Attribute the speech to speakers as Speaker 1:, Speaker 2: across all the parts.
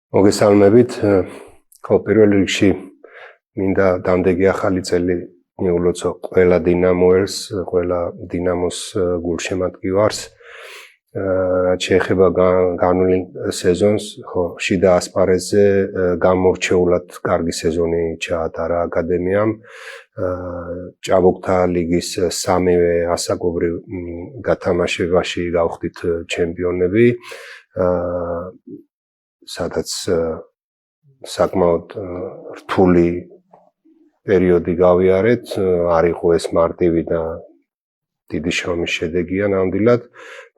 Speaker 1: მოგესალმებით. ხო, პირველ რიგში მინდა დამდეგი ახალი წელი მიულოცო ყველა დინამოელს, ყველა დინამოს გულშემატკივარს. რაც შეეხება განვლილ სეზონს, ხო, შიდა ასპარეზზე გამორჩეულად კარგი სეზონი ჩაატარა აკადემიამ. ჭაბუკთა ლიგის სამივე ასაკობრივ გათამაშებაში გავხდით ჩემპიონები. სადაც საკმაოდ რთული პერიოდი გავიარეთ, არ იყო ეს მარტივი და დიდი შრომის შედეგია ნამდვილად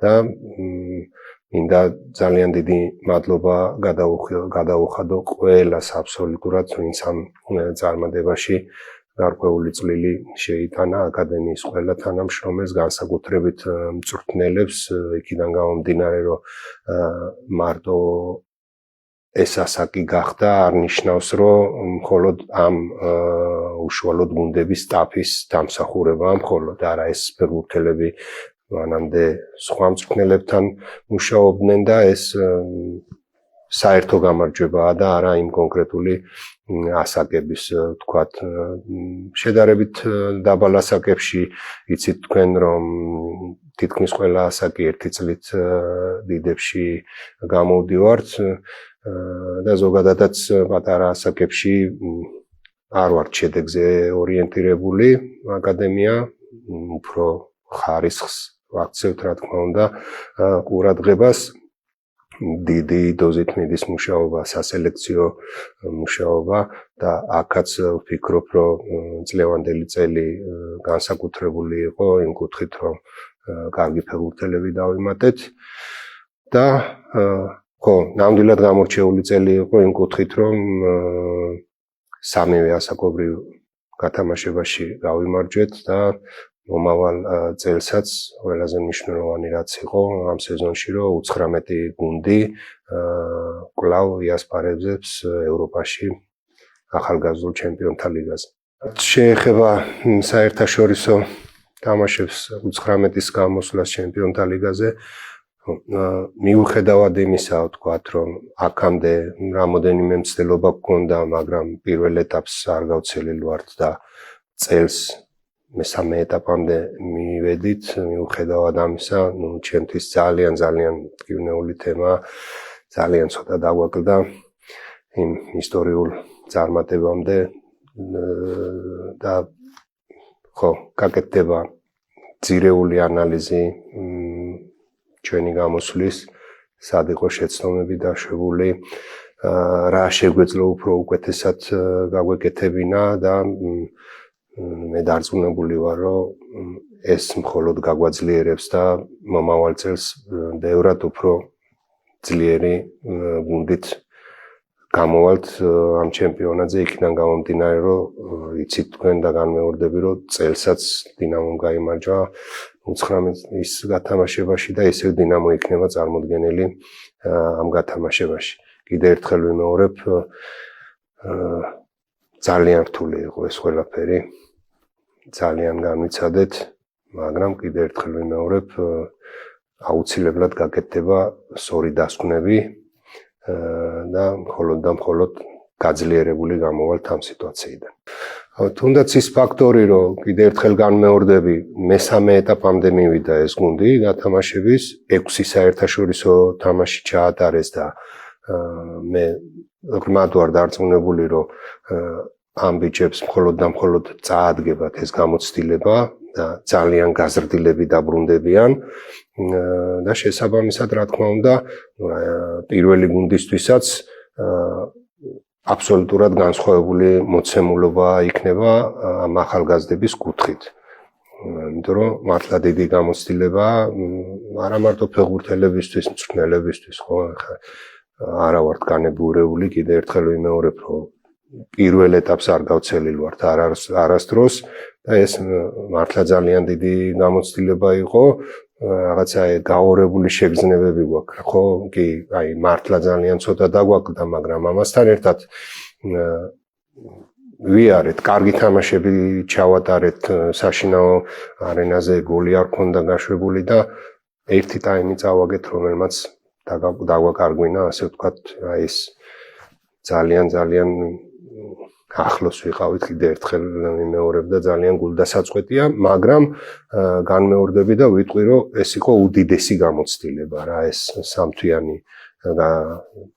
Speaker 1: და მინდა ძალიან დიდი მადლობა გადაუხადო ყველას აბსოლუტურად, ვინც ამ წარმატებაში გარკვეული წვლილი შეიტანა აკადემიის ყველა თანამშრომელს, განსაკუთრებით მწვრთნელებს, იქიდან გამომდინარე, რომ მარტო ეს ასაკი გახდა, არ ნიშნავს, რომ მხოლოდ ამ უშუალოდ გუნდების სტაფის დამსახურებაა მხოლოდ, არა, ეს ფეხბურთელები მანამდე სხვა მწვრთნელებთან მუშაობდნენ და ეს საერთო გამარჯვებაა და არა იმ კონკრეტული ასაკების, ვთქვათ, შედარებით დაბალ ასაკებში იცით თქვენ, რომ თითქმის ყველა ასაკი ერთი წლით დიდებში გამოვდივართ და ზოგადადაც პატარა ასაკებში არ ვართ შედეგზე ორიენტირებული აკადემია, უფრო ხარისხს ვაქცევთ, რა თქმა უნდა, ყურადღებას. დიდი დოზით მიდის მუშაობა, სასელექციო მუშაობა და აქაც ვფიქრობ, რომ წლევანდელი წელი განსაკუთრებული იყო იმ კუთხით, რომ კარგი ფეხბურთელები დავიმატეთ და ხო, ნამდვილად გამორჩეული წელი იყო იმ კუთხით, რომ სამივე ასაკობრივ გათამაშებაში გავიმარჯვეთ და მომავალ წელსაც ყველაზე მნიშვნელოვანი რაც იყო ამ სეზონში, რომ 19 გუნდი კვლავ იასპარეზებს ევროპაში ახალგაზრდულ ჩემპიონთა ლიგაზე. შეეხება საერთაშორისო თამაშებს 19-ის გამოსვლას ჩემპიონთა ლიგაზე, მიუხედავად იმისა, ვთქვათ, რომ აქამდე რამოდენიმე მცდელობა გქონდა, მაგრამ პირველ ეტაპს არ გავცელილ ვართ და წელს მესამე ეტაპამდე მივედით, მიუხედავად ამისა, ჩემთვის ძალიან მტკივნეული თემა, ძალიან ცოტა დაგვაკლდა იმ ისტორიულ წარმატებამდე და ხო, გაკეთდება ძირეული ანალიზი ჩვენი გამოსვლის, სად იყო შეცდომები დაშვებული, რა შეგვეძლო უფრო უკეთესად გაგვეკეთებინა და მე დარწმუნებული ვარ, რომ ეს მხოლოდ გაგვაძლიერებს და მომავალ წელს ბევრად უფრო ძლიერი გუნდით გამოვალთ ამ ჩემპიონატზე, იქიდან გამომდინარე, რომ იცით თქვენ და განმეორდები, რომ წელსაც დინამომ გაიმარჯვა 19-ის გათამაშებაში და ისევ დინამო იქნება წარმოდგენილი ამ გათამაშებაში. კიდე ერთხელ ვიმეორებ, ძალიან რთული იყო ეს ყველაფერი, ძალიან განვიცადეთ, მაგრამ კიდე ერთხელ ვიმეორებ, აუცილებლად გაკეთდება სწორი დასკვნები და მხოლოდ გაძლიერებული გამოვალთ ამ სიტუაციიდან. თუნდაც ის ფაქტორი, რომ კიდე ერთხელ განმეორდები, მესამე ეტაპამდე მივიდა ეს გუნდი გათამაშების, 6 საერთაშორისო თამაში ჩაატარეს და მე ღრმად ვარ დარწმუნებული, რომ ამ ბიჭებს მხოლოდ წაადგებათ ეს გამოცდილება და ძალიან გაზრდილები დაბრუნდებიან და შესაბამისად, რა თქმა უნდა, პირველი გუნდისთვისაც აბსოლუტურად განსხვავებული მოცემულობა იქნება ამ ახალგაზრდების კუთხით. იმიტომ რომ მართლა დიდი გამოცდილება არა მარტო ფეხბურთელებისთვის, მწვრთნელებისთვის, ხო, არა ვართ განებურებული, კიდე ერთხელ ვიმეორებ, რომ პირველ ეტაპს არ გავცელილ ვართ არასდროს და ეს მართლა ძალიან დიდი გამოცდილება იყო, რაღაცა გაორებული შეგრძნებები გვაქვს, ხო, კი, აი მართლა ძალიან ცოტა დაგვაკლდა, მაგრამ ამასთან ერთად ვიარეთ, კარგი თამაშები ჩავატარეთ საშინაო არენაზე, გოლი არ ქონდა გაშვებული და ერთი ტაიმი წავაგეთ, რომელმაც დაგვაკარგვინა, ასე ვთქვათ, ეს ძალიან ახლოს ვიყავით კიდე ერთხელ მიმეორებ და ძალიან გულდასაწყვეტია, მაგრამ განმეორდები და ვიტყვი, რომ ეს იყო უდიდესი გამოცდილება რა, ეს სამთვიანი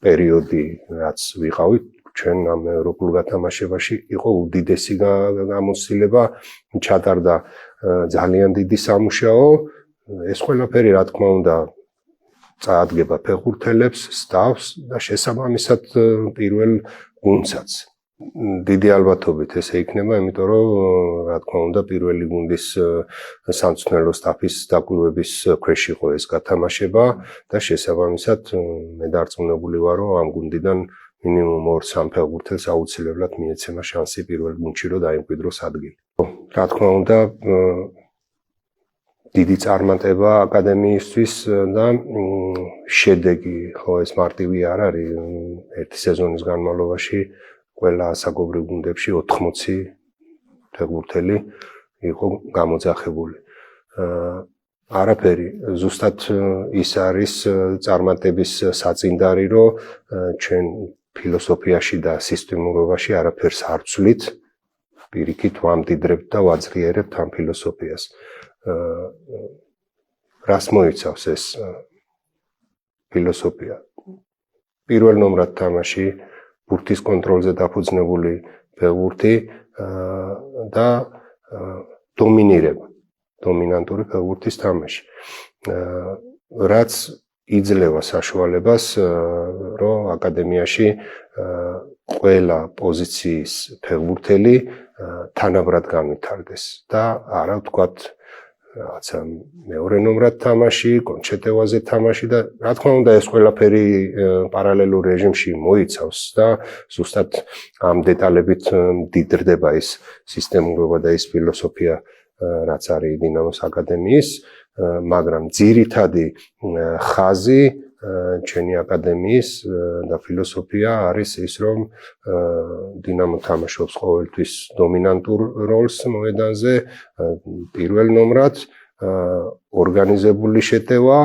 Speaker 1: პერიოდი, რაც ვიყავით ჩვენ ამ ევროპულ გათამაშებაში, იყო უდიდესი გამოცდილება, ჩატარდა ძალიან დიდი სამუშაო, ეს ყველაფერი რა თქმა უნდა წაადგება ფეხბურთელებს, სტაფს და შესაბამისად პირველ გუნდსაც. დიდი ალბათობით ესე იქნება, იმიტომ რომ რა თქმა უნდა პირველი გუნდის სამწვრთნელო სტაფის დაკვირვების ქვეშ იყო ეს გათამაშება და შესაბამისად მე დარწმუნებული ვარ, რომ ამ გუნდიდან მინიმუმ 2-3 ფეხბურთელს აუცილებლად მიეცემა შანსი პირველ გუნდში რომ დაიმკვიდროს ადგილი. რა თქმა უნდა დიდი წარმატება აკადემიისთვის და შედეგი, ხო ეს მარტივი არ არის, ერთი სეზონის განმავლობაში ყველა ასაკობრივ გუნდებში 80 ფეხბურთელი იყო გამოძახებული. არაფერი, ზუსტად ის არის წარმატების საწინდარი, რომ ჩვენ ფილოსოფიაში და სისტემურობაში არაფერს არ ვცვლით, პირიქით ვამდიდრებთ და ვაძლიერებთ ამ ფილოსოფიას. რას მოიცავს ეს ფილოსოფია? პირველ ნომრად თამაში, ბურთის კონტროლზე დაფუძნებული ფეხბურთი და დომინირება, დომინანტური ფეხბურთის თამაში. რაც იძლევა საშუალებას, რომ აკადემიაში ყველა პოზიციის ფეხბურთელი თანაბრად განვითარდეს და არა ვთქვათ რაღაცა მეორე ნომრად თამაში, კონჩეტევაზე თამაში და რა თქმა უნდა ეს ყველაფერი პარალელურ რეჟიმში მოიცავს და ზუსტად ამ დეტალებით მდიდრდება ის სისტემურობა და ის ფილოსოფია, რაც არის დინამოს აკადემიის, მაგრამ ძირითადი ხაზი ჩვენი აკადემიის და ფილოსოფია არის ის, რომ დინამო თამაშობს ყოველთვის დომინანტურ როლს მოედანზე, პირველ ნომრად, ორგანიზებული შეტევა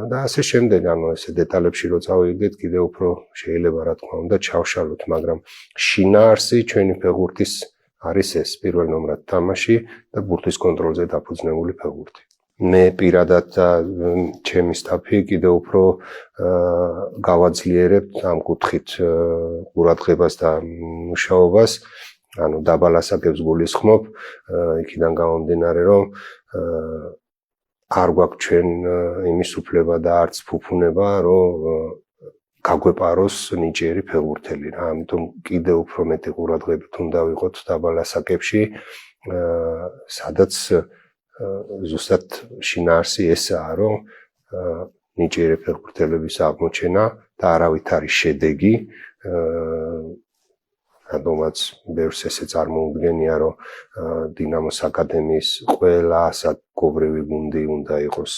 Speaker 1: და ასე შემდეგ, ანუ ესე დეტალებში რო წავიდეთ, კიდევ უფრო შეიძლება რა თქმა უნდა ჩავშალოთ, მაგრამ შინაარსი ჩვენი ფეხბურთის არის ეს პირველ ნომრად თამაში და ბურთის კონტროლზე დაფუძნებული ფეხბურთი. მე პირადად და ჩემი სტაფი კიდევ უფრო გავაძლიერებთ ამ კუთხით ყურადღებას და მუშაობას, ანუ დაბალ ასაკებს გულისხმობ, იქიდან გამომდინარე, რომ არ გვაქვს ჩვენ იმის უფლება და არც ფუფუნება, რომ გაგვეპაროს ნიჭიერი ფეხბურთელი რა, ამიტომ კიდევ უფრო მეტი ყურადღებით უნდა ვიყოთ დაბალ ასაკებში, სადაც ზუსტად შინაარსი ესაა, რომ ნიჭიერი ფეხბურთელების აღმოჩენა და არავით არის შედეგი, რადგანაც ბევრს ესე წარმოუდგენია, რომ დინამოს აკადემიის ყველა ასაკობრივი გუნდი უნდა იყოს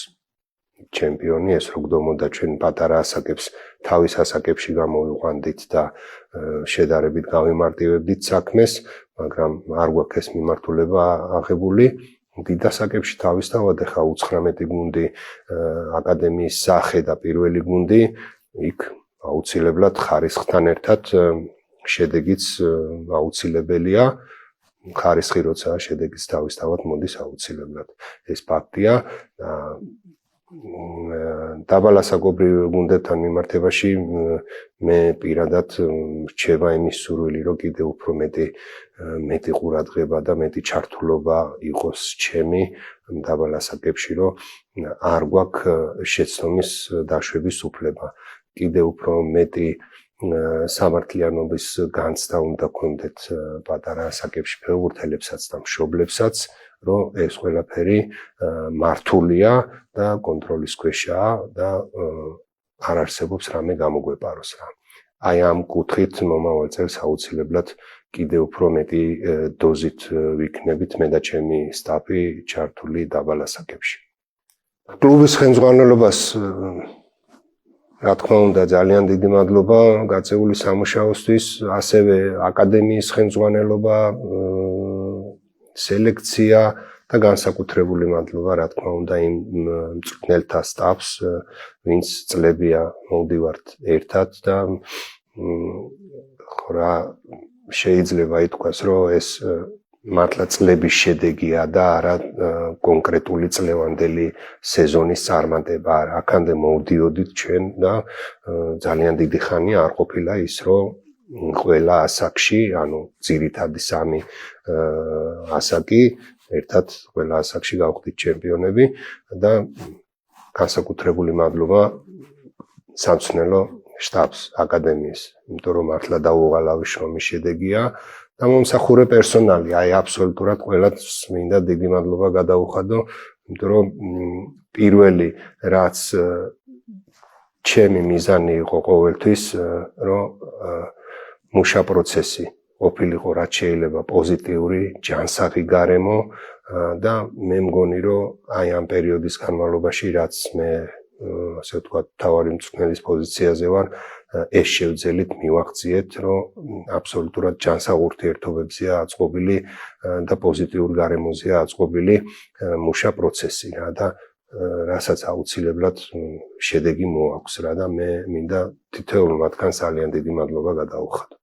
Speaker 1: ჩემპიონი, ეს რო გდომოდა ჩვენ პატარა ასაკებს თავის ასაკებში გამოვიყვანდით და შედარებით გავიმარტივებდით საქმეს, მაგრამ არ გვაქვს ეს მიმართულება აღებული. დიდ ასაკებში თავისთავად ახლა 19 გუნდი აკადემიის სახე და პირველი გუნდი, იქ აუცილებლად ხარისხთან ერთად შედეგიც აუცილებელია. ხარისხი როცა შედეგიც თავისთავად მოდის აუცილებლად. ეს ფაქტია. დაბალ ასაკობრივ გუნდებთან მიმართებაში მე პირადად რჩება იმის სურვილი, რომ კიდევ უფრო მეტი ყურადღება და მეტი ჩართულობა იყოს ჩემი დაბალ ასაკებში, რომ არ გვაქვს შეცდომის დაშვების უფლება. კიდევ უფრო მეტი სამართლიანობის განცდა უნდა გქონდეთ პატარა ასაკებში ფეხბურთელებსაც და მშობლებსაც, რომ ეს ყველაფერი მართულია და კონტროლის ქვეშაა და არ არსებობს რამე გამოგვეპაროს რა. აი ამ კუთხით მომავალ წელს აუცილებლად კიდევ უფრო მეტი დოზით ვიქნებით მე და ჩემი სტაფი ჩართული დაბალ ასაკებში. კლუბის ხელმძღვანელობას რა თქმა უნდა ძალიან დიდი მადლობა გაწეული სამუშაოსთვის, ასევე აკადემიის ხელმძღვანელობა, სელექცია და განსაკუთრებული მადლობა რა თქმა უნდა იმ მწვრთნელთა სტაფს, ვინც წლებია მოვდივართ ერთად და რა შეიძლება ითქვას, რომ ეს მართლა წლების შედეგია და არა კონკრეტული წლევანდელი სეზონის წარმატება. აქამდე მოვდიოდით ჩვენ და ძალიან დიდი ხანი არ ყოფილა ის, რომ ყველა ასაკში, ანუ ძირითადი 3 ასაკი ერთად ყველა ასაკში გავხდით ჩემპიონები და განსაკუთრებული მადლობა სამწვრთნელო შტაბს, აკადემიის, იმიტომ რომ მართლა დაუღალავი შრომის შედეგია და მომსახურე პერსონალი, აი აბსოლუტურად ყველას მინდა დიდი მადლობა გადაუხადო, იმიტომ რომ პირველი რაც ჩემი მიზანი იყო ყოველთვის, რომ მუშა პროცესი ყოფილიყო რაც შეიძლება პოზიტიური, ჯანსაღი გარემო და მე მგონი რომ აი ამ პერიოდის განმავლობაში რაც მე ასე ვთქვათ თავარი მწვრთნელის პოზიციაზე ვარ, ეს შევძელით მივახციეთ, რომ აბსოლუტურად ჯანსაღ ურთიერთობებზეა აწყობილი და პოზიტიურ გარემოზეა აწყობილი მუშა პროცესი რა და რასაც აუცილებლად შედეგი მოაქვს რა და მე მინდა თითოეულ მათგანს ძალიან დიდი მადლობა გადაუხადო.